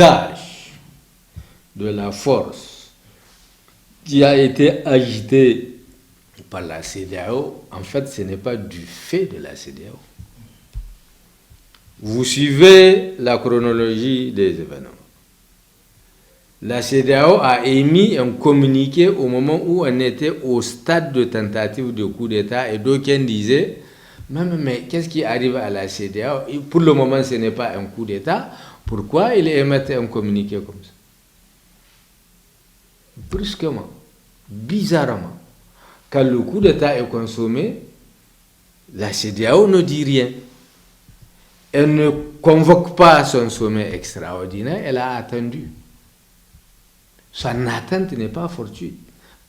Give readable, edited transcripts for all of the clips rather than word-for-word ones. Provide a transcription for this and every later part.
l'usage de la force qui a été agité par la CEDEAO, en fait, ce n'est pas du fait de la CEDEAO. Vous suivez la chronologie des événements. La CEDEAO a émis un communiqué au moment où on était au stade de tentative de coup d'État et d'aucuns disaient mais qu'est-ce qui arrive à la CEDEAO? Pour le moment, ce n'est pas un coup d'État. Pourquoi il émettait un communiqué comme ça? Brusquement, bizarrement, quand le coup d'État est consommé, la CEDEAO ne dit rien. Elle ne convoque pas son sommet extraordinaire, elle a attendu. Son attente n'est pas fortuite,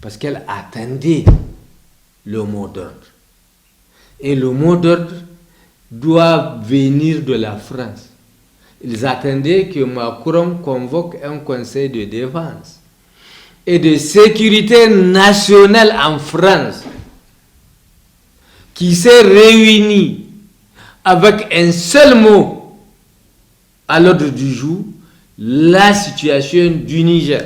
parce qu'elle attendait le mot d'ordre. Et le mot d'ordre doit venir de la France. Ils attendaient que Macron convoque un conseil de défense et de sécurité nationale en France qui s'est réuni avec un seul mot à l'ordre du jour, la situation du Niger.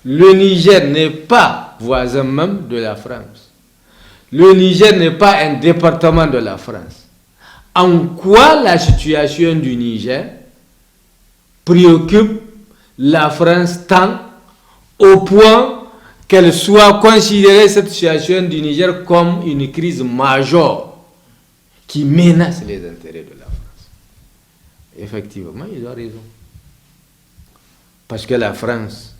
Le Niger n'est pas voisin même de la France. Le Niger n'est pas un département de la France. En quoi la situation du Niger préoccupe la France tant au point qu'elle soit considérée, cette situation du Niger, comme une crise majeure qui menace les intérêts de la France? Effectivement, ils ont raison. Parce que la France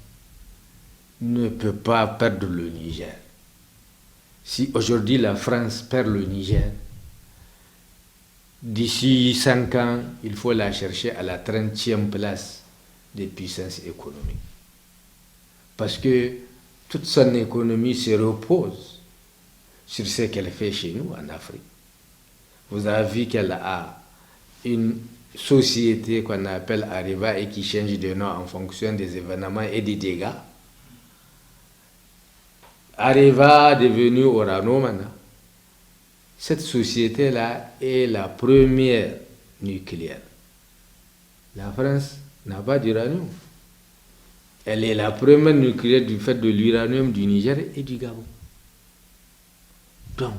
ne peut pas perdre le Niger. Si aujourd'hui la France perd le Niger, d'ici 5 ans, il faut la chercher à la 30e place des puissances économiques. Parce que toute son économie se repose sur ce qu'elle fait chez nous en Afrique. Vous avez vu qu'elle a une société qu'on appelle Areva et qui change de nom en fonction des événements et des dégâts. Areva devenu Orano maintenant. Cette société-là est la première nucléaire. La France n'a pas d'uranium. Elle est la première nucléaire du fait de l'uranium du Niger et du Gabon. Donc,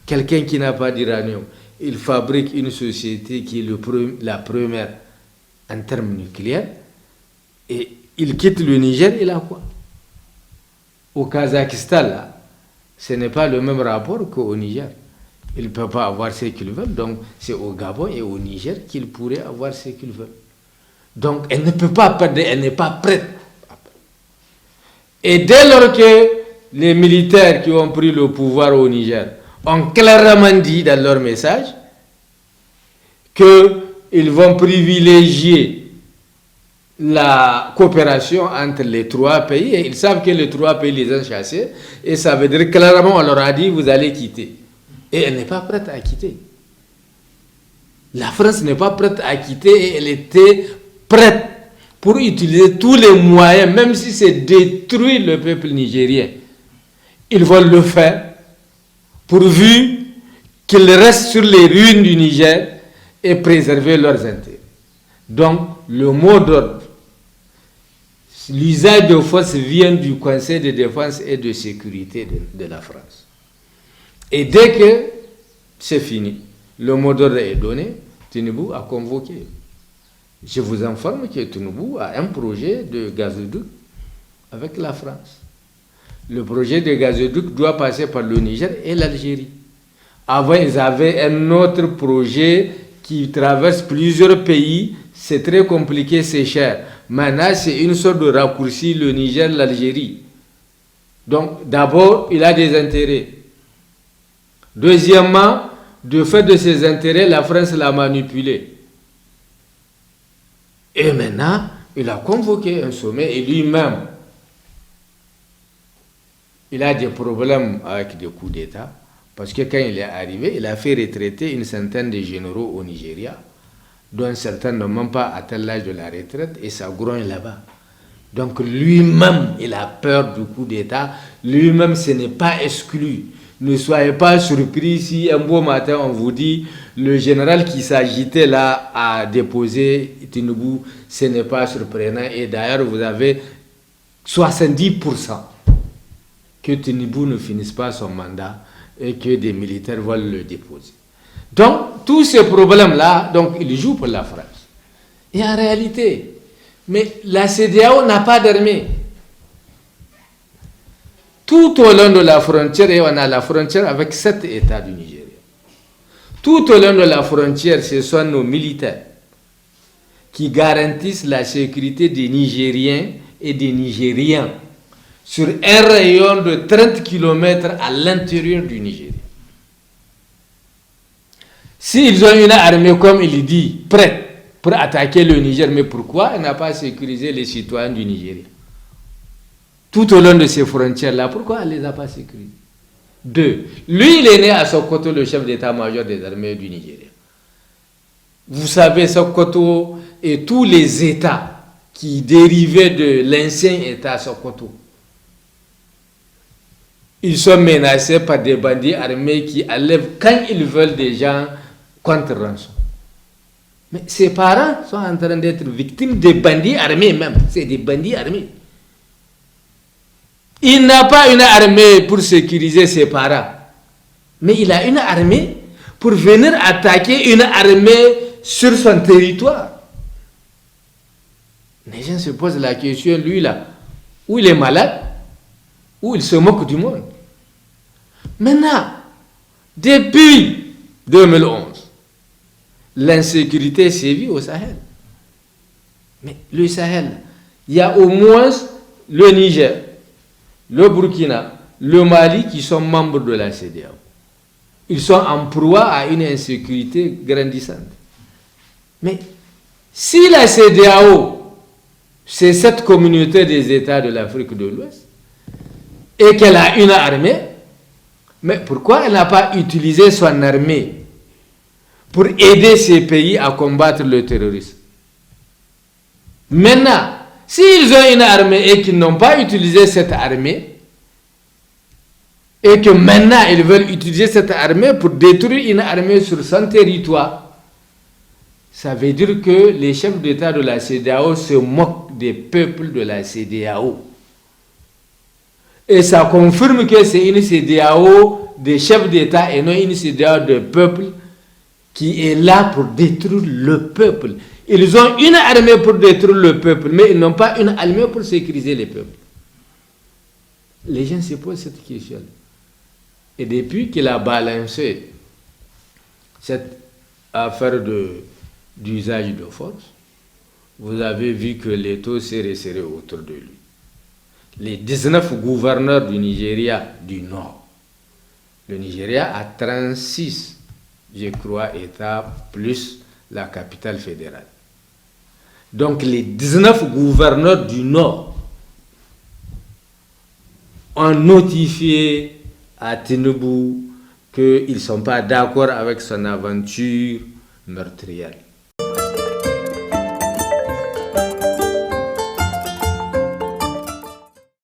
quelqu'un qui n'a pas d'uranium, il fabrique une société qui est la première en termes nucléaires et il quitte le Niger, il a quoi? Au Kazakhstan, là, ce n'est pas le même rapport qu'au Niger. Ils ne peuvent pas avoir ce qu'ils veulent, donc c'est au Gabon et au Niger qu'ils pourraient avoir ce qu'ils veulent. Donc elle ne peut pas perdre, elle n'est pas prête. Et dès lors que les militaires qui ont pris le pouvoir au Niger ont clairement dit dans leur message qu'ils vont privilégier la coopération entre les 3 pays, et ils savent que les 3 pays les ont chassés, et ça veut dire clairement, on leur a dit, vous allez quitter. Et elle n'est pas prête à quitter. La France n'est pas prête à quitter, et elle était prête pour utiliser tous les moyens, même si c'est détruire le peuple nigérien. Ils veulent le faire, pourvu qu'ils restent sur les ruines du Niger et préserver leurs intérêts. Donc, le mot d'ordre, l'usage de force vient du Conseil de défense et de sécurité de la France. Et dès que c'est fini, le mot d'ordre est donné, Tinubu a convoqué. Je vous informe que Tinubu a un projet de gazoduc avec la France. Le projet de gazoduc doit passer par le Niger et l'Algérie. Avant, ils avaient un autre projet qui traverse plusieurs pays. C'est très compliqué, c'est cher. Maintenant, c'est une sorte de raccourci, le Niger, l'Algérie. Donc, d'abord, il a des intérêts. Deuxièmement, de fait de ses intérêts, la France l'a manipulé. Et maintenant, il a convoqué un sommet et lui-même, il a des problèmes avec des coups d'État. Parce que quand il est arrivé, il a fait retraiter une centaine de généraux au Nigeria, dont certains n'ont même pas atteint l'âge de la retraite, et ça grogne là-bas. Donc lui-même, il a peur du coup d'État. Lui-même, ce n'est pas exclu. Ne soyez pas surpris si un beau matin, on vous dit le général qui s'agitait là a déposé Tinubu, ce n'est pas surprenant. Et d'ailleurs, vous avez 70% que Tinubu ne finisse pas son mandat et que des militaires veulent le déposer. Donc, tous ces problèmes-là, donc, ils jouent pour la France. Et en réalité, mais la CEDEAO n'a pas d'armée. Tout au long de la frontière, et on a la frontière avec 7 États du Nigeria. Tout au long de la frontière, ce sont nos militaires qui garantissent la sécurité des Nigériens et des Nigériens sur un rayon de 30 km à l'intérieur du Nigeria. S'ils ont une armée, comme il dit, prête pour attaquer le Niger, mais pourquoi elle n'a pas sécurisé les citoyens du Nigeria? Tout au long de ces frontières-là, pourquoi elle ne les a pas sécurisés? 2. Lui, il est né à Sokoto, le chef d'état-major des armées du Nigeria. Vous savez, Sokoto et tous les États qui dérivaient de l'ancien État Sokoto, ils sont menacés par des bandits armés qui enlèvent quand ils veulent des gens contre rançon. Mais ses parents sont en train d'être victimes des bandits armés même. C'est des bandits armés. Il n'a pas une armée pour sécuriser ses parents. Mais il a une armée pour venir attaquer une armée sur son territoire. Les gens se posent la question, lui là, où il est malade, où il se moque du monde. Maintenant, depuis 2011, l'insécurité sévit au Sahel. Mais le Sahel, il y a au moins le Niger, le Burkina, le Mali qui sont membres de la CEDEAO. Ils sont en proie à une insécurité grandissante. Mais si la CEDEAO, c'est cette communauté des États de l'Afrique de l'Ouest, et qu'elle a une armée, mais pourquoi elle n'a pas utilisé son armée pour aider ces pays à combattre le terrorisme? Maintenant, s'ils ont une armée et qu'ils n'ont pas utilisé cette armée, et que maintenant ils veulent utiliser cette armée pour détruire une armée sur son territoire, ça veut dire que les chefs d'État de la CEDEAO se moquent des peuples de la CEDEAO. Et ça confirme que c'est une CEDEAO des chefs d'État et non une CEDEAO de peuple qui est là pour détruire le peuple. Ils ont une armée pour détruire le peuple, mais ils n'ont pas une armée pour sécuriser les peuples. Les gens se posent cette question. Et depuis qu'il a balancé cette affaire d'usage de force, vous avez vu que l'étau s'est resserré autour de lui. Les 19 gouverneurs du Nigeria du Nord. Le Nigeria a 36, je crois, États plus la capitale fédérale. Donc les 19 gouverneurs du Nord ont notifié à Tinubu qu'ils ne sont pas d'accord avec son aventure meurtrière.